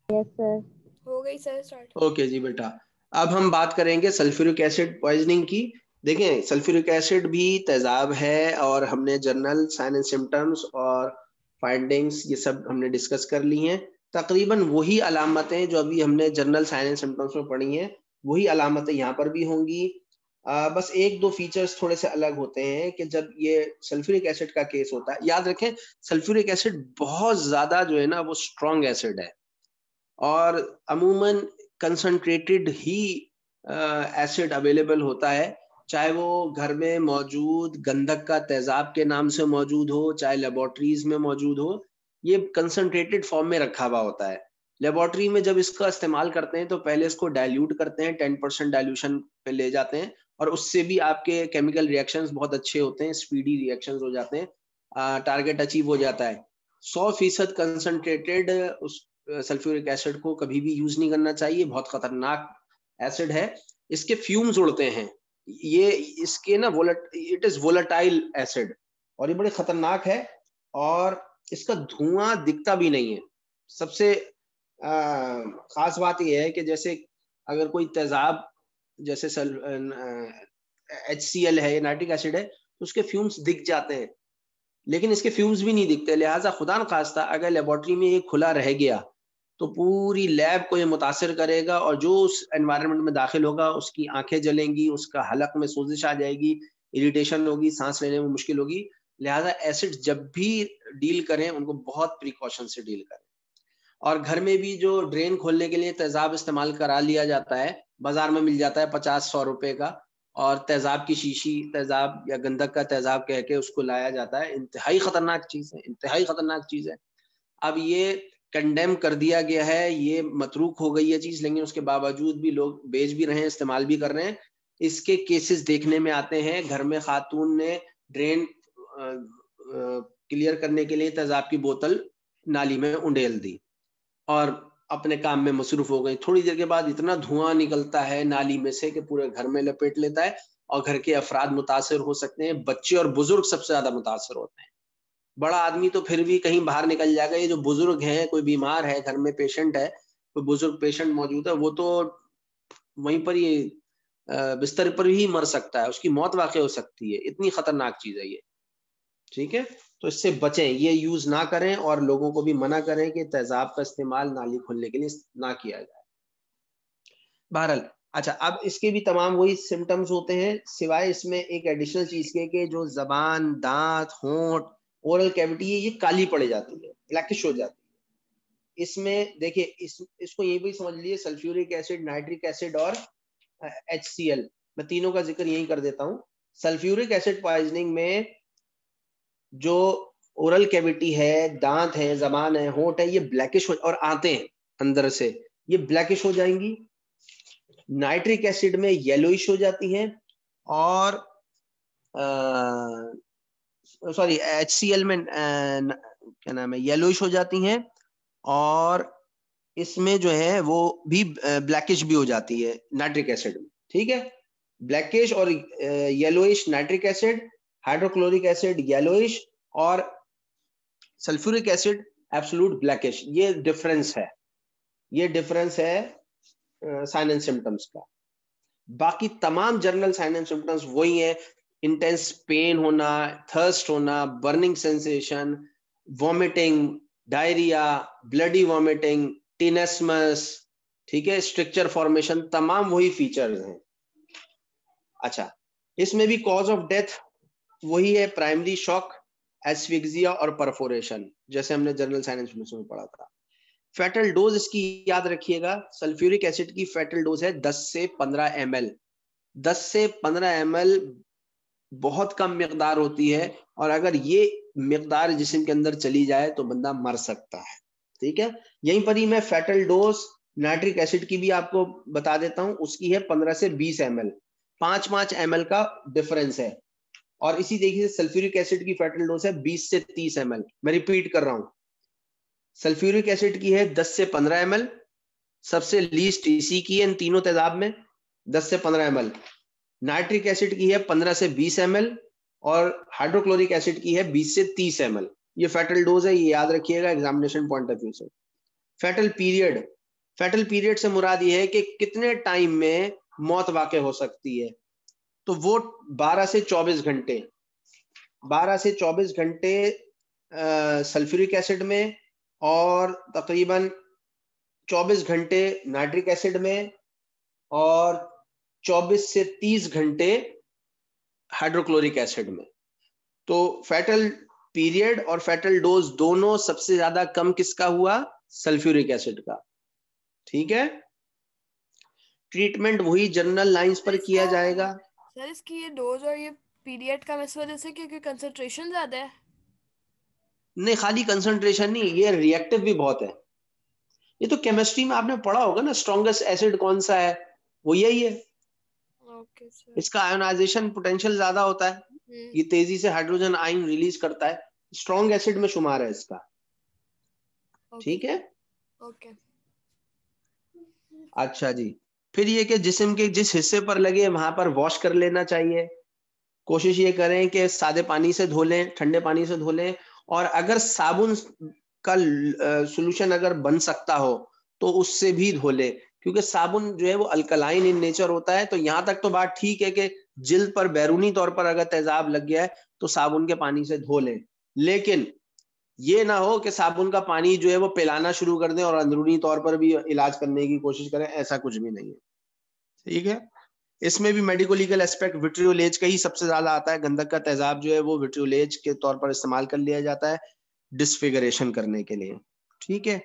Yes sir. हो गई sir start. Okay जी बेटा, अब हम बात करेंगे सल्फ्यूरिक एसिड पॉइजनिंग की। देखें, सल्फ्यूरिक एसिड भी तेजाब है और हमने जनरल साइन एंड सिम्टम्स और फाइंडिंग्स ये सब हमने डिस्कस कर ली हैं। तकरीबन वही अलामतें जो अभी हमने जनरल साइन एंड सिम्टम्स में पढ़ी हैं, वही अलामतें यहाँ पर भी होंगी। बस एक दो फीचर्स थोड़े से अलग होते हैं कि जब ये सल्फ्यूरिक एसिड का केस होता है, याद रखें सल्फ्यूरिक एसिड बहुत ज्यादा जो है ना वो स्ट्रॉन्ग एसिड है और अमूमन कंसंट्रेटेड ही एसिड अवेलेबल होता है, चाहे वो घर में मौजूद गंधक का तेजाब के नाम से मौजूद हो, चाहे लेबोरेटरीज में मौजूद हो, ये कंसंट्रेटेड फॉर्म में रखा हुआ होता है। लेबोरेटरी में जब इसका इस्तेमाल करते हैं तो पहले इसको डाइल्यूट करते हैं, 10% डाइल्यूशन पे ले जाते हैं और उससे भी आपके केमिकल रिएक्शंस बहुत अच्छे होते हैं, स्पीडी रिएक्शंस हो जाते हैं, टारगेट अचीव हो जाता है। 100% कंसंट्रेटेड उस सल्फ्यूरिक एसिड को कभी भी यूज नहीं करना चाहिए, बहुत खतरनाक एसिड है। इसके फ्यूम्स उड़ते हैं, ये इसके ना इट इज वोलेटाइल एसिड और ये बड़े खतरनाक है और इसका धुआं दिखता भी नहीं है। सबसे खास बात यह है कि जैसे अगर कोई तेजाब जैसे HCl है या नाइट्रिक एसिड है तो उसके फ्यूम्स दिख जाते हैं, लेकिन इसके फ्यूम्स भी नहीं दिखते। लिहाजा खुदा न खास्ता अगर लेबोरेटरी में ये खुला रह गया तो पूरी लैब को ये मुतासिर करेगा और जो उस एनवायरनमेंट में दाखिल होगा उसकी आंखें जलेंगी, उसका हलक में सोजिश आ जाएगी, इरिटेशन होगी, सांस लेने में मुश्किल होगी। लिहाजा एसिड जब भी डील करें उनको बहुत प्रिकॉशन से डील करें। और घर में भी जो ड्रेन खोलने के लिए तेजाब इस्तेमाल करा लिया जाता है, बाजार में मिल जाता है 50-100 रुपए का, और तेजाब की शीशी तेजाब या गंधक का तेजाब कह के उसको लाया जाता है। इंतहाई खतरनाक चीज है, इंतहाई खतरनाक चीज है। अब ये कंडेम कर दिया गया है, ये मतरूक हो गई है चीज, लेकिन उसके बावजूद भी लोग बेच भी रहे हैं, इस्तेमाल भी कर रहे हैं। इसके केसेस देखने में आते हैं, घर में खातून ने ड्रेन क्लियर करने के लिए तेजाब की बोतल नाली में उंडेल दी और अपने काम में मसरूफ हो गई। थोड़ी देर के बाद इतना धुआं निकलता है नाली में से कि पूरे घर में लपेट लेता है और घर के अफराद मुतासर हो सकते हैं, बच्चे और बुजुर्ग सबसे ज्यादा मुतासर होते हैं। बड़ा आदमी तो फिर भी कहीं बाहर निकल जाएगा, ये जो बुजुर्ग हैं, कोई बीमार है, घर में पेशेंट है, कोई बुजुर्ग पेशेंट मौजूद है, वो तो वहीं पर ये बिस्तर पर ही मर सकता है, उसकी मौत वाकई हो सकती है। इतनी खतरनाक चीज है ये, ठीक है। तो इससे बचें, ये यूज ना करें और लोगों को भी मना करें कि तेजाब का इस्तेमाल नाली खोलने के लिए ना किया जाए। बहरहाल, अच्छा, अब इसके भी तमाम वही सिम्टम्स होते हैं, सिवाय इसमें एक एडिशनल चीज के जो जबान, दांत, होंठ, ओरल कैविटी है, ये काली पड़ जाती है, ब्लैकिश हो जाती है। इसमें देखिए इसको ये भी समझ लीजिए, सल्फ्यूरिक एसिड, नाइट्रिक एसिड और HCl, मैं तीनों का जिक्र यही कर देता हूँ। सल्फ्यूरिक एसिड पॉइजनिंग में जो ओरल कैविटी है, दांत है, जबान है, होंठ है, ये ब्लैकिश और आते हैं अंदर से, ये ब्लैकिश हो जाएंगी। नाइट्रिक एसिड में येलोइश हो जाती हैं और सॉरी HCl में क्या नाम है, येलोइश हो जाती हैं और इसमें जो है वो भी ब्लैकिश भी हो जाती है नाइट्रिक एसिड में, ठीक है। ब्लैकिश और yellowish nitric acid, hydrochloric acid yellowish और सल्फ्यूरिक एसिड एब्सोल्यूट ब्लैकिश। ये डिफरेंस है, ये डिफरेंस है साइन एंड सिम्टम्स का। बाकी तमाम जनरल साइन एंड सिम्टम्स वही है, इंटेंस पेन होना, थर्स्ट होना, burning sensation, vomiting, diarrhoea, bloody vomiting, tenesmus, ठीक है, स्ट्रक्चर फॉर्मेशन, तमाम वही फीचर्स हैं। अच्छा, इसमें भी कॉज ऑफ डेथ वही है, प्राइमरी शॉक, एस्फिक्सिया और परफोरेशन, जैसे हमने जनरल साइन एंड सिम्टम्स में पढ़ा था। फेटल डोज इसकी याद रखिएगा, सल्फ्यूरिक एसिड की फेटल डोज है 10 से 15 ml। 10 से 15 ml बहुत कम मिकदार होती है और अगर ये मिकदार जिस्म के अंदर चली जाए तो बंदा मर सकता है, ठीक है। यहीं पर ही मैं फेटल डोज नाइट्रिक एसिड की भी आपको बता देता हूं, उसकी है 15 से 20 ml, 5-5 ml का डिफरेंस है। और इसी देखिए सल्फ्यूरिक एसिड की फेटल डोज है 20 से 30 ml। मैं रिपीट कर रहा हूं, सल्फ्यूरिक एसिड की है 10 से 15 ml, सबसे लीस्ट इसी की है इन तीनों तेजाब में, 10 से 15 ml। नाइट्रिक एसिड की है 15 से 20 ml और हाइड्रोक्लोरिक एसिड की है 20 से 30 ml। ये फेटल डोज है, ये याद रखिएगा एग्जामिनेशन पॉइंट ऑफ व्यू से। फेटल पीरियड फेटल पीरियड से मुराद ये है कि कितने टाइम में मौत वाक़ई हो सकती है, तो वो 12 से 24 घंटे, 12 से 24 घंटे सल्फ्यूरिक एसिड में और तकरीबन 24 घंटे नाइट्रिक एसिड में और 24 से 30 घंटे हाइड्रोक्लोरिक एसिड में। तो फेटल पीरियड और फेटल डोज दोनों सबसे ज्यादा कम किसका हुआ? सल्फ्यूरिक एसिड का। ठीक है, ट्रीटमेंट वही जनरल लाइंस पर किया जाएगा। सर इसकी ये डोज और ये पीरियड का इस वजह से क्योंकि कंसंट्रेशन ज्यादा है? नहीं, खाली कंसंट्रेशन नहीं, ये रिएक्टिव भी बहुत है। ये तो केमिस्ट्री में आपने पढ़ा होगा ना, स्ट्रॉन्गेस्ट एसिड कौन सा है, वो यही है। Okay sir. इसका आयोनाइजेशन पोटेंशियल ज्यादा होता है, ये तेजी से हाइड्रोजन आयन रिलीज करता है, स्ट्रॉन्ग एसिड में शुमार है इसका। ठीक है, ओके। अच्छा जी। फिर ये कि जिस्म के जिस हिस्से पर लगे वहां पर वॉश कर लेना चाहिए। कोशिश ये करें कि सादे पानी से धो लें, ठंडे पानी से धो लें, और अगर साबुन का सॉल्यूशन अगर बन सकता हो तो उससे भी धो लें, क्योंकि साबुन जो है वो अल्कलाइन इन नेचर होता है। तो यहाँ तक तो बात ठीक है कि जिल्द पर बैरूनी तौर पर अगर तेजाब लग गया है तो साबुन के पानी से धो लें, लेकिन ये ना हो कि साबुन का पानी जो है वो पिलाना शुरू कर दें और अंदरूनी तौर पर भी इलाज करने की कोशिश करें, ऐसा कुछ भी नहीं है। ठीक है, इसमें भी मेडिको लीगल एस्पेक्ट विट्रियोलेज का ही सबसे ज्यादा आता है। गंधक का तेजाब जो है वो विट्रियोलेज के तौर पर इस्तेमाल कर लिया जाता है डिसफिगरेशन करने के लिए। ठीक है,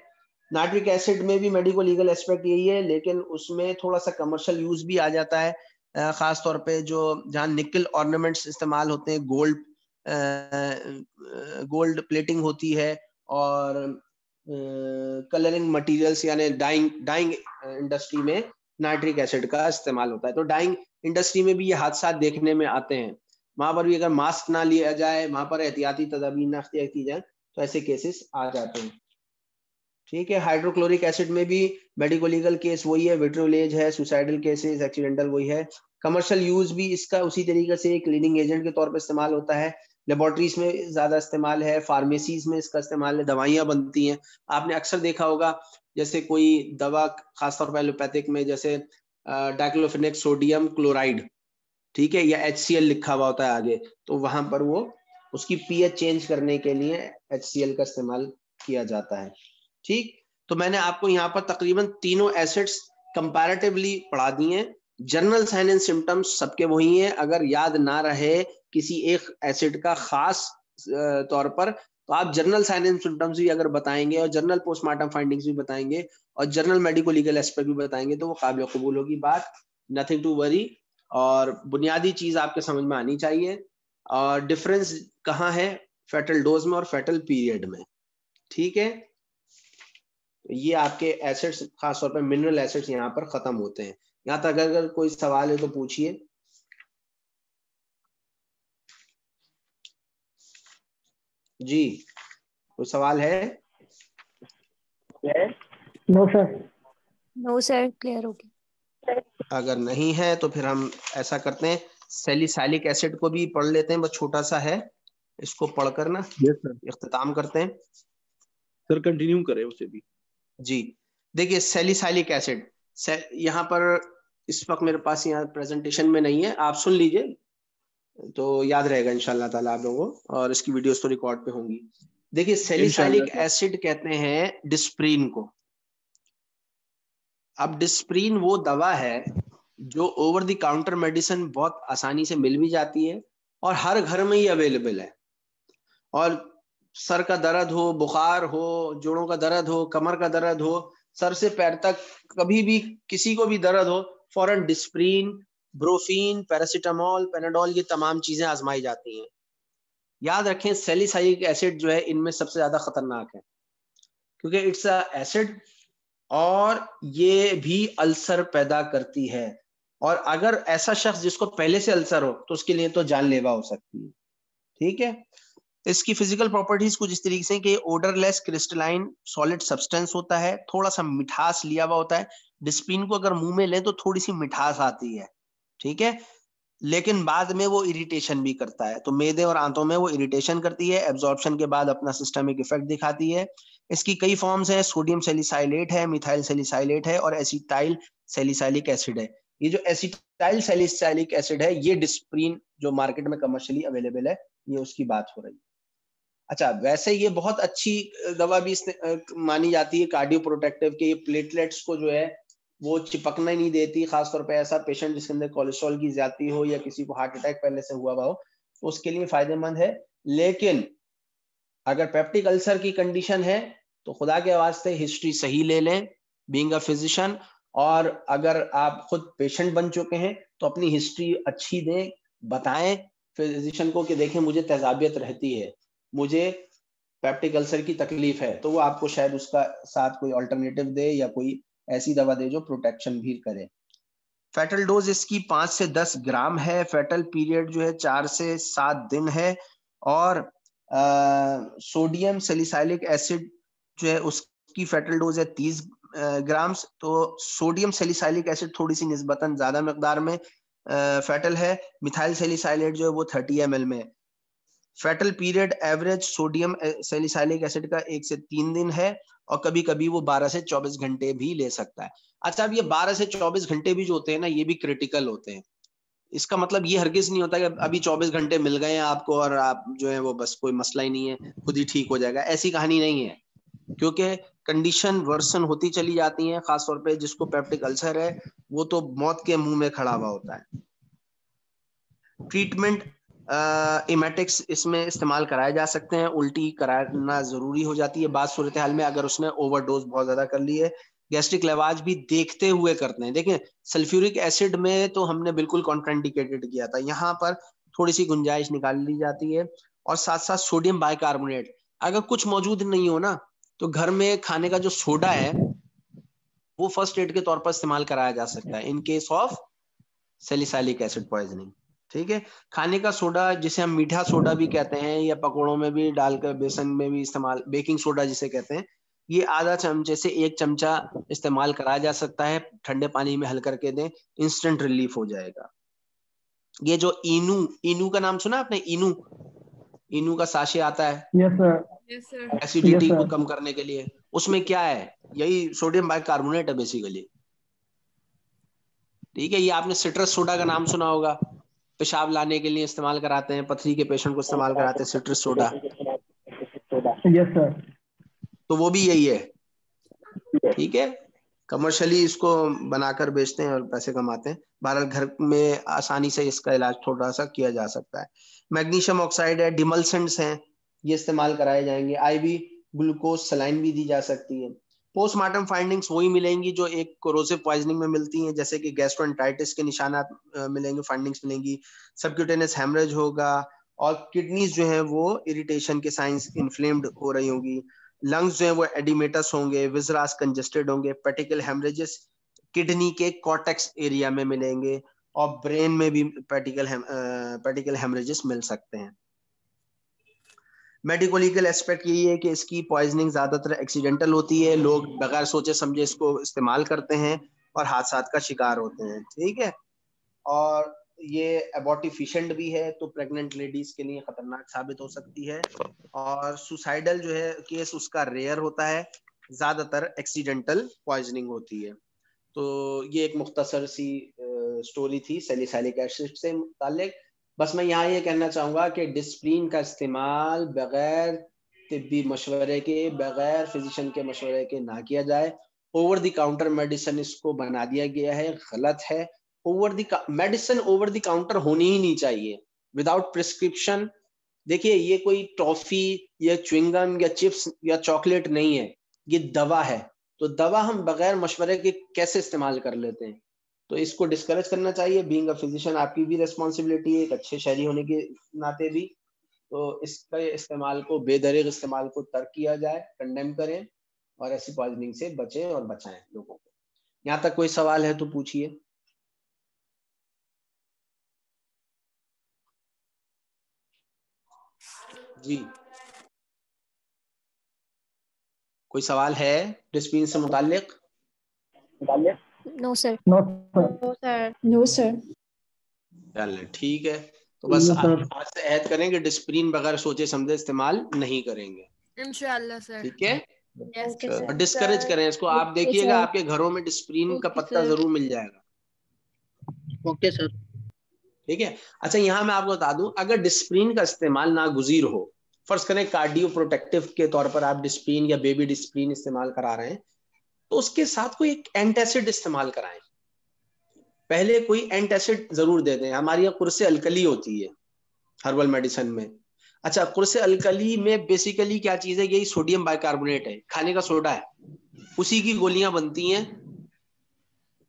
नाइट्रिक एसिड में भी मेडिको लीगल एस्पेक्ट यही है, लेकिन उसमें थोड़ा सा कमर्शियल यूज भी आ जाता है, खास तौर पे जो जहाँ निकल ऑर्नामेंट्स इस्तेमाल होते हैं, गोल्ड प्लेटिंग होती है, और कलरिंग मटेरियल्स यानी डाइंग इंडस्ट्री में नाइट्रिक एसिड का इस्तेमाल होता है। तो डाइंग इंडस्ट्री में भी ये हादसा देखने में आते हैं, वहां पर भी अगर मास्क ना लिया जाए, वहां पर एहतियाती तदाबीर ना अख्तियार की जाए तो ऐसे केसेस आ जाते हैं। ठीक है, हाइड्रोक्लोरिक एसिड में भी मेडिको लीगल केस वही है, विट्रोलेज है, सुसाइडल केसेस, एक्सीडेंटल वही है। कमर्शियल यूज भी इसका उसी तरीके से क्लीनिंग एजेंट के तौर पर इस्तेमाल होता है, लेबोरेटरीज में ज्यादा इस्तेमाल है, फार्मेसीज में इसका इस्तेमाल है, दवाइयां बनती हैं। आपने अक्सर देखा होगा जैसे कोई दवा, खासतौर पर एलोपैथिक में, जैसे डाइक्लोफेनेक सोडियम क्लोराइड, ठीक है, या HCl लिखा हुआ होता है आगे, तो वहां पर वो उसकी पीएच चेंज करने के लिए HCl का इस्तेमाल किया जाता है। ठीक, तो मैंने आपको यहाँ पर तकरीबन तीनों एसिड्स कंपैरेटिवली पढ़ा दिए। जनरल साइन एंड सिम्टम्स सबके वही हैं, अगर याद ना रहे किसी एक एसिड का खास तौर पर, तो आप जनरल साइन एंड सिम्टम्स भी अगर बताएंगे और जनरल पोस्टमार्टम फाइंडिंग्स भी बताएंगे और जनरल मेडिको लीगल एस्पेक्ट भी बताएंगे तो वो काबिल कबूल होगी बात, नथिंग टू वरी। और बुनियादी चीज आपके समझ में आनी चाहिए, और डिफरेंस कहाँ है फेटल डोज में और फेटल पीरियड में। ठीक है, ये आपके एसिड्स, खासतौर पर मिनरल एसिड्स यहाँ पर खत्म होते हैं। यहाँ तक अगर कोई सवाल है तो पूछिए। जी, कोई सवाल है? No sir. No sir, clear हो गया। अगर नहीं है तो फिर हम ऐसा करते हैं, सैलिसाइलिक एसिड को भी पढ़ लेते हैं, बस छोटा सा है, इसको पढ़कर ना यस सर। इख्तिताम करते हैं। सर कंटिन्यू करें उसे भी। जी, देखिए सैलिसाइलिक एसिड, यहाँ पर इस वक्त मेरे पास यहाँ प्रेजेंटेशन में नहीं है, आप सुन लीजिए तो याद रहेगा इंशाल्लाह ताला आप लोगों को, और इसकी वीडियोस तो रिकॉर्ड पे होंगी। देखिए सैलिसाइलिक एसिड कहते हैं डिस्प्रीन को। अब डिस्प्रीन वो दवा है जो ओवर द काउंटर मेडिसिन बहुत आसानी से मिल भी जाती है और हर घर में ही अवेलेबल है। और सर का दर्द हो, बुखार हो, जोड़ों का दर्द हो, कमर का दर्द हो, सर से पैर तक कभी भी किसी को भी दर्द हो, फौरन डिस्प्रीन, ब्रोफीन, पैरासीटामोल, पेनाडोल, ये तमाम चीजें आजमाई जाती हैं। याद रखें सैलिसाइलिक एसिड जो है इनमें सबसे ज्यादा खतरनाक है, क्योंकि इट्स अ एसिड और ये भी अल्सर पैदा करती है। और अगर ऐसा शख्स जिसको पहले से अल्सर हो तो उसके लिए तो जानलेवा हो सकती है। ठीक है, इसकी फिजिकल प्रॉपर्टीज कुछ इस तरीके से कि ओडरलेस क्रिस्टलाइन सॉलिड सब्सटेंस होता है, थोड़ा सा मिठास लिया हुआ होता है। डिस्प्रीन को अगर मुंह में लें तो थोड़ी सी मिठास आती है। ठीक है, लेकिन बाद में वो इरिटेशन भी करता है। तो मैदे और आंतों में वो इरिटेशन करती है, एब्जॉर्प्शन के बाद अपना सिस्टमिक इफेक्ट दिखाती है। इसकी कई फॉर्म्स हैं, सोडियम सैलिसाइलेट है, मिथाइल सैलिसाइलेट है और एसिटाइल सैलिसाइलिक एसिड है। ये जो एसिटाइल सैलिसाइलिक एसिड है ये डिस्प्रिन जो मार्केट में कमर्शियली अवेलेबल है, ये उसकी बात हो रही है। अच्छा, वैसे ये बहुत अच्छी दवा भी मानी जाती है कार्डियो प्रोटेक्टिव के, ये प्लेटलेट्स को जो है वो चिपकना ही नहीं देती, खासतौर पे ऐसा पेशेंट जिसके अंदर कोलेस्ट्रॉल की ज्यादती हो या किसी को हार्ट अटैक पहले से हुआ हो, तो उसके लिए फायदेमंद है। लेकिन अगर पेप्टिक अल्सर की कंडीशन है तो खुदा के वास्ते हिस्ट्री सही ले लें बीइंग अ फिजिशियन, और अगर आप खुद पेशेंट बन चुके हैं तो अपनी हिस्ट्री अच्छी दें, बताएं फिजिशियन को कि देखें मुझे तेजाबियत रहती है, मुझे पेप्टिक अल्सर की तकलीफ है, तो वो आपको शायद उसका साथ कोई अल्टरनेटिव दे या कोई ऐसी दवा दे जो प्रोटेक्शन भी करे। फेटल डोज इसकी 5 से 10 ग्राम है। फेटल पीरियड जो है 4 से 7 दिन है। और सोडियम सैलिसाइलिक एसिड जो है उसकी फेटल डोज है 30 ग्राम्स। तो सोडियम सैलिसाइलिक एसिड थोड़ी सी निस्बतन ज्यादा मकदार में फेटल है। मिथाइल सैलिसाइलेट जो है वो 30 ml में। Fetal period average sodium salicylic acid का 1 से 3 दिन है और कभी कभी वो 12 से 24 घंटे भी ले सकता है। अच्छा, अब ये 12 से 24 घंटे भी जो होते हैं ना, ये भी क्रिटिकल होते हैं। इसका मतलब ये हरगिज नहीं होता कि अभी 24 घंटे मिल गए हैं आपको और आप जो है वो बस कोई मसला ही नहीं है, खुद ही ठीक हो जाएगा, ऐसी कहानी नहीं है। क्योंकि कंडीशन वर्सन होती चली जाती है, खासतौर पे जिसको पेप्टिक अल्सर है वो तो मौत के मुंह में खड़ा हुआ होता है। ट्रीटमेंट इमेटिक्स इसमें इस्तेमाल कराए जा सकते हैं, उल्टी कराना जरूरी हो जाती है बाद सूरत हाल में अगर उसने ओवरडोज बहुत ज्यादा कर ली है। गैस्ट्रिक लेवाज भी देखते हुए करते हैं। देखें, सल्फ्यूरिक एसिड में तो हमने बिल्कुल कॉन्ट्राइंडिकेटेड किया था, यहाँ पर थोड़ी सी गुंजाइश निकाल ली जाती है। और साथ साथ सोडियम बाइकार्बोनेट अगर कुछ मौजूद नहीं हो ना, तो घर में खाने का जो सोडा है वो फर्स्ट एड के तौर पर इस्तेमाल कराया जा सकता है in case of salicylic acid poisoning. ठीक है, खाने का सोडा जिसे हम मीठा सोडा भी कहते हैं या पकौड़ों में भी डालकर बेसन में भी इस्तेमाल, बेकिंग सोडा जिसे कहते हैं, ये आधा चमचे से 1 चमचा इस्तेमाल कराया जा सकता है। ठंडे पानी में हल करके दें, इंस्टेंट रिलीफ हो जाएगा। ये जो इनू, इनू का नाम सुना आपने? इनू, इनू का साशे आता है yes sir. Yes sir. Acidity को कम करने के लिए, उसमें क्या है? यही सोडियम बाइकार्बोनेट है बेसिकली। ठीक है, ये आपने सिट्रस सोडा का नाम सुना होगा, पेशाब लाने के लिए इस्तेमाल कराते हैं, पथरी के पेशेंट को इस्तेमाल कराते हैं सिट्रस सोडा। Yes sir. तो वो भी यही है। ठीक है, कमर्शियली इसको बनाकर बेचते हैं और पैसे कमाते हैं। बहरहाल घर में आसानी से इसका इलाज थोड़ा सा किया जा सकता है। मैग्नीशियम ऑक्साइड है, डिमल्सेंट्स हैं, ये इस्तेमाल कराए जाएंगे। आईवी ग्लूकोज सलाइन भी दी जा सकती है। पोस्टमार्टम फाइंडिंग्स वही मिलेंगी जो एक कोरोसिव पॉइजनिंग में मिलती हैं, जैसे कि गैस्ट्रोएंटाइटिस के निशानात मिलेंगे, फाइंडिंग्स मिलेंगी, सबक्यूटेनियस हेमरेज होगा और किडनीज जो है वो इरिटेशन के साइंस इन्फ्लेम्ड हो रही होंगी। लंग्स जो है वो एडिमेटस होंगे, विजरास कंजेस्टेड होंगे, पेटिकल हेमरेजेस किडनी के कॉर्टेक्स एरिया में मिलेंगे और ब्रेन में भी पेटिकल हेमरेजेस मिल सकते हैं। मेडिकोलीगल एस्पेक्ट यही है कि इसकी पॉइजनिंग ज्यादातर एक्सीडेंटल होती है, लोग बगैर सोचे समझे इसको इस्तेमाल करते हैं और हादसात का शिकार होते हैं। ठीक है, और ये एबॉर्टिफिशिएंट भी है, तो प्रेग्नेंट लेडीज के लिए खतरनाक साबित हो सकती है। और सुसाइडल जो है केस उसका रेयर होता है, ज्यादातर एक्सीडेंटल पॉइजनिंग होती है। तो ये एक मुख्तसर सी स्टोरी थी सैलिसाइलिक एसिड से मुताल्लिक। बस मैं यहाँ ये कहना चाहूँगा कि डिस्प्लिन का इस्तेमाल बगैर तिब्बी मशवरे के, बगैर फिजिशियन के मशवरे के ना किया जाए। ओवर द काउंटर मेडिसिन इसको बना दिया गया है, गलत है। मेडिसिन ओवर द काउंटर होनी ही नहीं चाहिए विदाउट प्रिस्क्रिप्शन। देखिए, ये कोई टॉफी या च्युइंगम या चिप्स या चॉकलेट नहीं है, ये दवा है। तो दवा हम बगैर मशवरे के कैसे इस्तेमाल कर लेते हैं? तो इसको डिस्करेज करना चाहिए। बीइंग अ फिजिशियन आपकी भी रिस्पॉन्सिबिलिटी है, एक अच्छे शहरी होने के नाते भी। तो इसके इस्तेमाल को, बेदरीग इस्तेमाल को तर्क किया जाए, कंडेम करें और ऐसी पॉइजनिंग से बचें और बचाएं लोगों को। यहाँ तक कोई सवाल है तो पूछिए। जी, कोई सवाल है डिस्प्लिन से मुताल्लिक? No sir. No no sir. No sir. चलें ठीक है, तो बस सर। आज से ऐड करें कि डिस्प्रिन बगैर सोचे समझे इस्तेमाल नहीं करेंगे। इंशाल्लाह सर। ठीक है, यस ओके सर। और सर। डिस्करेज करें इसको। आप ओके देखिएगा सर। आपके घरों में डिस्प्रिन का ओके पत्ता सर। जरूर मिल जाएगा। Okay sir. ठीक है। अच्छा, यहाँ मैं आपको बता दूं, अगर डिस्प्रिन का इस्तेमाल नागुजीर हो, फर्ज करें कार्डियो प्रोटेक्टिव के तौर पर आप डिस्प्रिन या बेबी डिस्प्रिन इस्तेमाल करा रहे हैं, तो उसके साथ कोई एक एंटासिड इस्तेमाल कराएं। पहले कोई एंटासिड जरूर दे दें। हमारी यहाँ कुर्से अल्कली होती है हर्बल मेडिसिन में। अच्छा, कुर्से अल्कली में बेसिकली क्या चीज है, यही सोडियम बाइकार्बोनेट है, खाने का सोडा है, उसी की गोलियां बनती हैं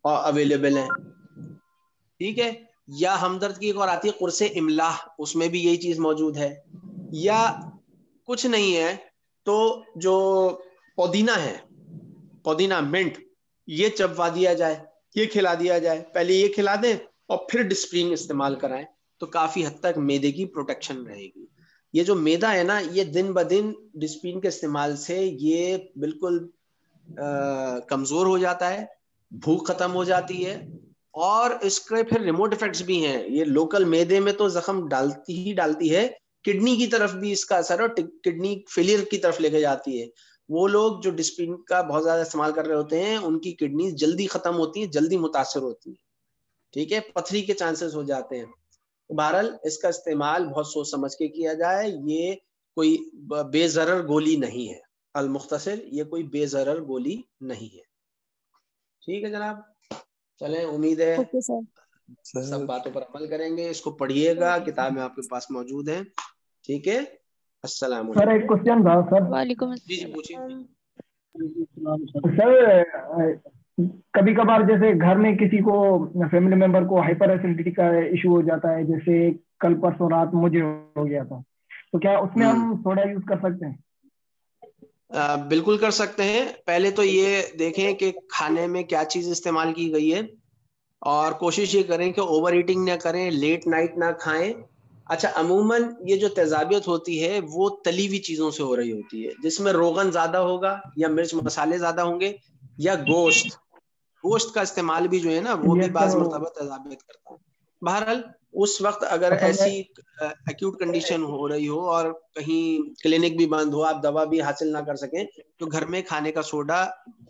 और अवेलेबल हैं। ठीक है। या हमदर्द की एक और आती है कुर्से इमलाह, उसमें भी यही चीज मौजूद है। या कुछ नहीं है तो जो पुदीना है, पुदीना मिंट, ये चबवा दिया जाए, ये खिला दिया जाए, पहले ये खिला दें और फिर डिस्प्रिन इस्तेमाल कराएं, तो काफी हद तक मैदे की प्रोटेक्शन रहेगी। ये जो मैदा है ना, ये दिन ब दिन डिस्प्रिन के इस्तेमाल से ये बिल्कुल कमजोर हो जाता है, भूख खत्म हो जाती है, और इसके फिर रिमोट इफेक्ट्स भी हैं। ये लोकल मैदे में तो जख्म डालती ही डालती है, किडनी की तरफ भी इसका असर, और किडनी फेलियर की तरफ लेके जाती है। वो लोग जो डिस्प्रिन का बहुत ज्यादा इस्तेमाल कर रहे होते हैं, उनकी किडनी जल्दी खत्म होती है, जल्दी मुतासर होती है। ठीक है, पथरी के चांसेस हो जाते हैं। तो बहरहाल इसका इस्तेमाल बहुत सोच समझ के किया जाए। ये कोई बेजरर गोली नहीं है, अल मुख्तसर, ये कोई बेजरर गोली नहीं है। ठीक है जनाब, चलें, उम्मीद है ओके सर। सब बातों पर अमल करेंगे। इसको पढ़िएगा, किताबें आपके पास मौजूद हैं। ठीक है, अस्सलाम सर एक क्वेश्चन था सर। वालेकुम जी जी पूछिए। अस्सलाम। सर कभी कभार जैसे घर में किसी को, फैमिली मेंबर को हाइपर एसिडिटी का इशू हो जाता है, जैसे कल परसों रात मुझे हो गया था, तो क्या उसमें हम सोडा यूज कर सकते हैं? बिल्कुल कर सकते हैं। पहले तो ये देखें कि खाने में क्या चीज इस्तेमाल की गई है, और कोशिश ये करें कि ओवर ईटिंग ना करें, लेट नाइट ना खाएं। अच्छा, अमूमन ये जो तेजाबियत होती है वो तली हुई चीजों से हो रही होती है, जिसमें रोगन ज्यादा होगा या मिर्च मसाले ज्यादा होंगे, या गोश्त गोश्त का इस्तेमाल भी जो है ना, वो भी यस बाज सर। मरतबा तेजाबियत करता है। बहरहाल उस वक्त अगर असल ऐसी में एक्यूट कंडीशन हो रही हो और कहीं क्लिनिक भी बंद हो, आप दवा भी हासिल ना कर सकें, तो घर में खाने का सोडा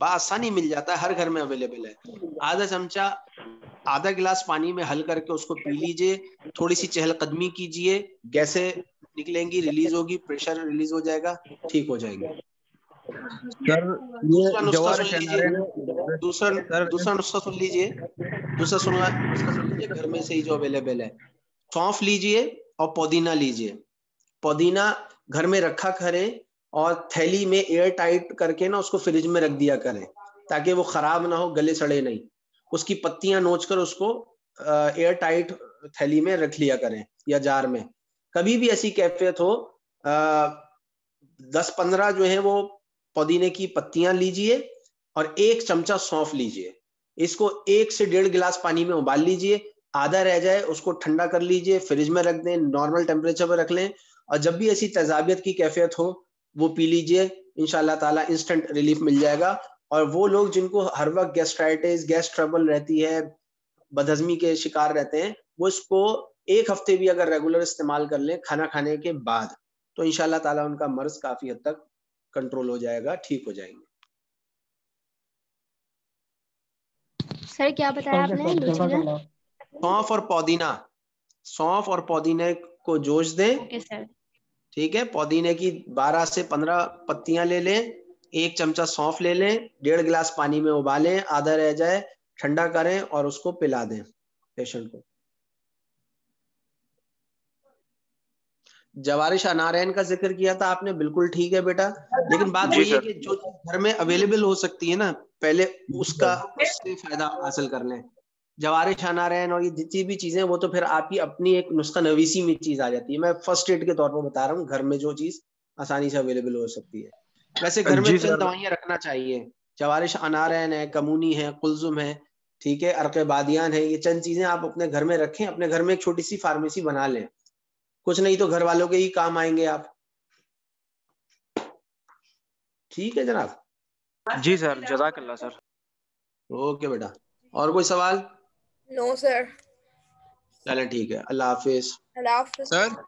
बआसानी मिल जाता है, हर घर में अवेलेबल है। आधा चमचा आधा गिलास पानी में हल करके उसको पी लीजिए। थोड़ी सी चहलकदमी कीजिए, गैसें निकलेंगी, रिलीज होगी, प्रेशर रिलीज हो जाएगा, ठीक हो जाएंगे। सर दूसरा ये नुस्खा जवार सुन लीजिए। शनारे दूसरा सर। दूसरा नुस्खा सुन लीजिए। नुस्खा सुन लीजिए, घर में से ही जो अवेलेबल है। सौंफ लीजिए और पुदीना लीजिए। पुदीना घर में रखा करें और थैली में एयर टाइट करके ना उसको फ्रिज में रख दिया करें, ताकि वो खराब ना हो, गले सड़े नहीं। उसकी पत्तियां नोच कर उसको एयर टाइट थैली में रख लिया करें या जार में। कभी भी ऐसी कैफियत हो, 10-15 जो है वो पुदीने की पत्तियां लीजिए और 1 चमचा सौंफ लीजिए। इसको 1 से 1.5 गिलास पानी में उबाल लीजिए। आधा रह जाए उसको ठंडा कर लीजिए, फ्रिज में रख दें, नॉर्मल टेम्परेचर पर रख लें, और जब भी ऐसी तेजाबियत की कैफियत हो वो पी लीजिए। इंशाल्लाह ताला इंस्टेंट रिलीफ मिल जाएगा। और वो लोग जिनको हर वक्त गैस्ट्राइटिस, गैस ट्रबल रहती है, बदहजमी के शिकार रहते हैं, वो इसको 1 हफ्ते भी अगर रेगुलर इस्तेमाल कर लें खाना खाने के बाद, तो इंशाल्लाह ताला उनका मर्ज काफी हद तक कंट्रोल हो जाएगा, ठीक हो जाएंगे। सर क्या बताया ओके आपने सर, दो चीजें? जज़ाकल्लाह। सौंफ और पुदीना, सौंफ और पुदीने को जोश दें। Okay sir. ठीक है, पुदीने की 12 से 15 पत्तियां ले लें, 1 चमचा सौंफ ले लें, 1.5 गिलास पानी में उबालें, आधा रह जाए ठंडा करें और उसको पिला दें पेशेंट को। जवारिश अनारैन का जिक्र किया था आपने, बिल्कुल ठीक है बेटा, लेकिन बात जी वही है सर। कि जो चीज घर में अवेलेबल हो सकती है ना, पहले उससे फायदा हासिल कर लें। जवारिश अनारैन और ये जितनी भी चीजें, वो तो फिर आपकी अपनी एक नुस्खा नवीसी में चीज आ जाती है। मैं फर्स्ट एड के तौर पर बता रहा हूँ, घर में जो चीज आसानी से अवेलेबल हो सकती है। वैसे घर में जी चंद सर। दवाइयां रखना चाहिए। जवारिश अनारैन है, कमूनी है, कुलजुम है, ठीक है, अर्क बादियान है, ये चंद चीजें आप अपने घर में रखें। अपने घर में एक छोटी सी फार्मेसी बना लें, कुछ नहीं तो घर वालों के ही काम आएंगे आप। ठीक है जनाब। जी सर, जज़ाकल्लाह सर। ओके बेटा, और कोई सवाल? No sir. चलें ठीक है, अल्लाह हाफिज। अल्लाह हाफ़िज़। सर